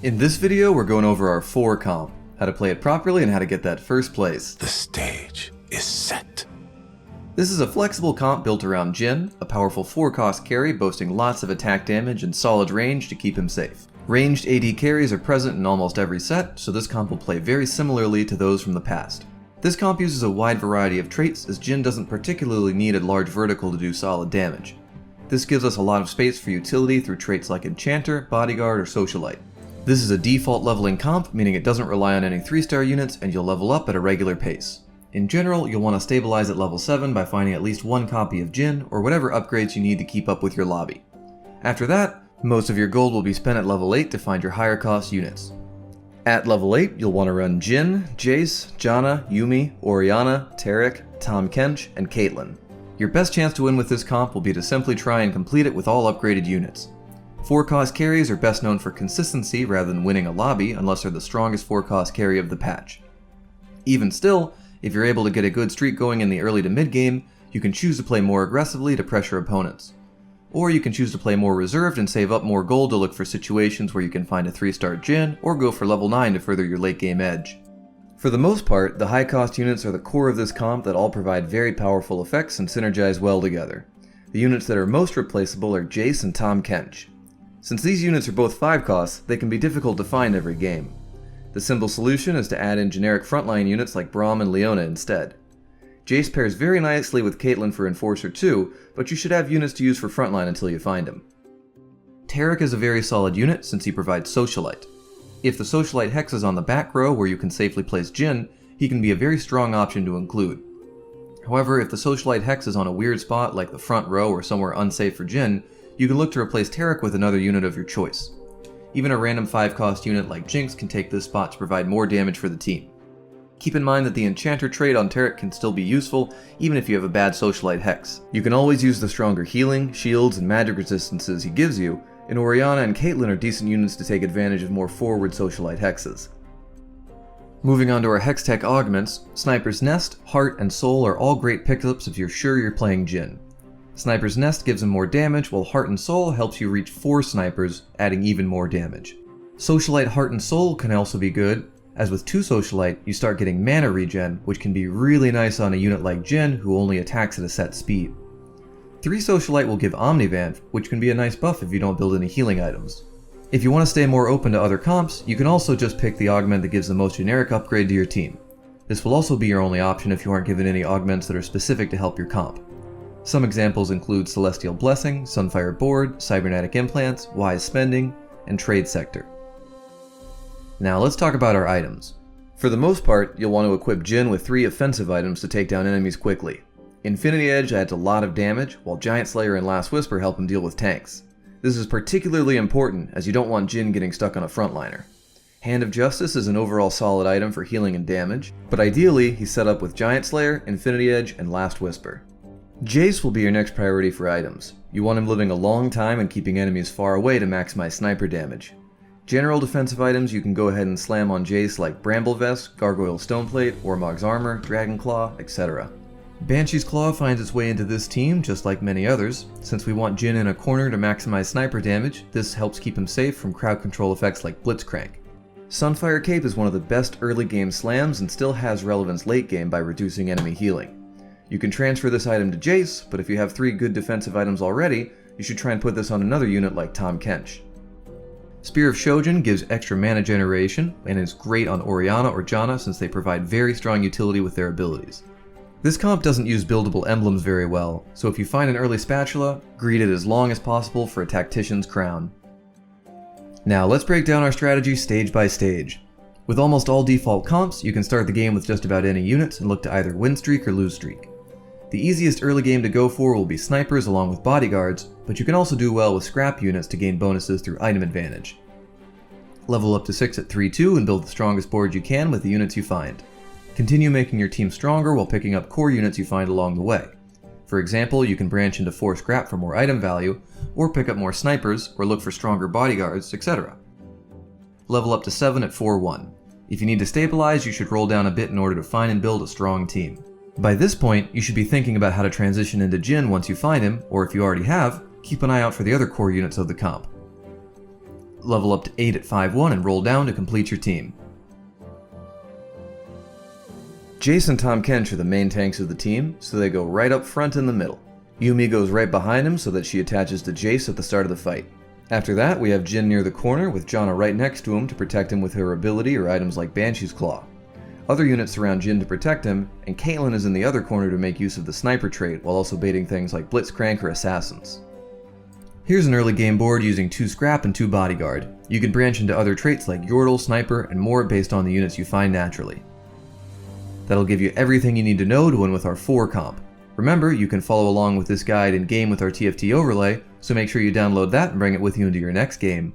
In this video, we're going over our 4 comp, how to play it properly and how to get that first place. The stage is set. This is a flexible comp built around Jhin, a powerful 4-cost carry boasting lots of attack damage and solid range to keep him safe. Ranged AD carries are present in almost every set, so this comp will play very similarly to those from the past. This comp uses a wide variety of traits as Jhin doesn't particularly need a large vertical to do solid damage. This gives us a lot of space for utility through traits like Enchanter, Bodyguard, or Socialite. This is a default leveling comp, meaning it doesn't rely on any 3-star units and you'll level up at a regular pace. In general, you'll want to stabilize at level 7 by finding at least 1 copy of Jhin or whatever upgrades you need to keep up with your lobby. After that, most of your gold will be spent at level 8 to find your higher cost units. At level 8, you'll want to run Jhin, Jace, Janna, Yuumi, Orianna, Taric, Tahm Kench, and Caitlyn. Your best chance to win with this comp will be to simply try and complete it with all upgraded units. 4-cost carries are best known for consistency rather than winning a lobby unless they're the strongest 4-cost carry of the patch. Even still, if you're able to get a good streak going in the early to mid game, you can choose to play more aggressively to pressure opponents. Or you can choose to play more reserved and save up more gold to look for situations where you can find a 3-star Jhin or go for level 9 to further your late game edge. For the most part, the high cost units are the core of this comp that all provide very powerful effects and synergize well together. The units that are most replaceable are Jace and Tahm Kench. Since these units are both 5 costs, they can be difficult to find every game. The simple solution is to add in generic frontline units like Braum and Leona instead. Jace pairs very nicely with Caitlyn for Enforcer too, but you should have units to use for frontline until you find him. Taric is a very solid unit since he provides Socialite. If the Socialite Hex is on the back row where you can safely place Jhin, he can be a very strong option to include. However, if the Socialite Hex is on a weird spot like the front row or somewhere unsafe for Jhin, you can look to replace Taric with another unit of your choice. Even a random 5-cost unit like Jinx can take this spot to provide more damage for the team. Keep in mind that the Enchanter trait on Taric can still be useful, even if you have a bad Socialite Hex. You can always use the stronger healing, shields, and magic resistances he gives you, and Orianna and Caitlyn are decent units to take advantage of more forward Socialite Hexes. Moving on to our Hex Tech augments, Sniper's Nest, Heart, and Soul are all great pickups if you're sure you're playing Jhin. Sniper's Nest gives him more damage, while Heart and Soul helps you reach 4 snipers, adding even more damage. Socialite Heart and Soul can also be good, as with 2 Socialite, you start getting mana regen, which can be really nice on a unit like Jhin who only attacks at a set speed. 3 Socialite will give Omnivamp, which can be a nice buff if you don't build any healing items. If you want to stay more open to other comps, you can also just pick the augment that gives the most generic upgrade to your team. This will also be your only option if you aren't given any augments that are specific to help your comp. Some examples include Celestial Blessing, Sunfire Board, Cybernetic Implants, Wise Spending, and Trade Sector. Now let's talk about our items. For the most part, you'll want to equip Jhin with 3 offensive items to take down enemies quickly. Infinity Edge adds a lot of damage, while Giant Slayer and Last Whisper help him deal with tanks. This is particularly important as you don't want Jhin getting stuck on a frontliner. Hand of Justice is an overall solid item for healing and damage, but ideally he's set up with Giant Slayer, Infinity Edge, and Last Whisper. Jace will be your next priority for items. You want him living a long time and keeping enemies far away to maximize sniper damage. General defensive items you can go ahead and slam on Jace like Bramble Vest, Gargoyle Stoneplate, Warmog's Armor, Dragon Claw, etc. Banshee's Claw finds its way into this team just like many others. Since we want Jhin in a corner to maximize sniper damage, this helps keep him safe from crowd control effects like Blitzcrank. Sunfire Cape is one of the best early game slams and still has relevance late game by reducing enemy healing. You can transfer this item to Jace, but if you have 3 good defensive items already, you should try and put this on another unit like Tahm Kench. Spear of Shojin gives extra mana generation, and is great on Orianna or Janna since they provide very strong utility with their abilities. This comp doesn't use buildable emblems very well, so if you find an early spatula, greet it as long as possible for a Tactician's Crown. Now let's break down our strategy stage by stage. With almost all default comps, you can start the game with just about any units and look to either win streak or lose streak. The easiest early game to go for will be snipers along with bodyguards, but you can also do well with scrap units to gain bonuses through item advantage. Level up to 6 at 3-2 and build the strongest board you can with the units you find. Continue making your team stronger while picking up core units you find along the way. For example, you can branch into 4 scrap for more item value, or pick up more snipers, or look for stronger bodyguards, etc. Level up to 7 at 4-1. If you need to stabilize, you should roll down a bit in order to find and build a strong team. By this point, you should be thinking about how to transition into Jhin once you find him, or if you already have, keep an eye out for the other core units of the comp. level up to 8 at 5-1 and roll down to complete your team. Jace and Tahm Kench are the main tanks of the team, so they go right up front in the middle. Yuumi goes right behind him so that she attaches to Jace at the start of the fight. After that, we have Jhin near the corner with Janna right next to him to protect him with her ability or items like Banshee's Claw. Other units surround Jhin to protect him, and Caitlyn is in the other corner to make use of the sniper trait while also baiting things like Blitzcrank or Assassins. Here's an early game board using 2 Scrap and 2 Bodyguard. You can branch into other traits like Yordle, Sniper, and more based on the units you find naturally. That'll give you everything you need to know to win with our 4 comp. Remember, you can follow along with this guide in game with our TFT overlay, so make sure you download that and bring it with you into your next game.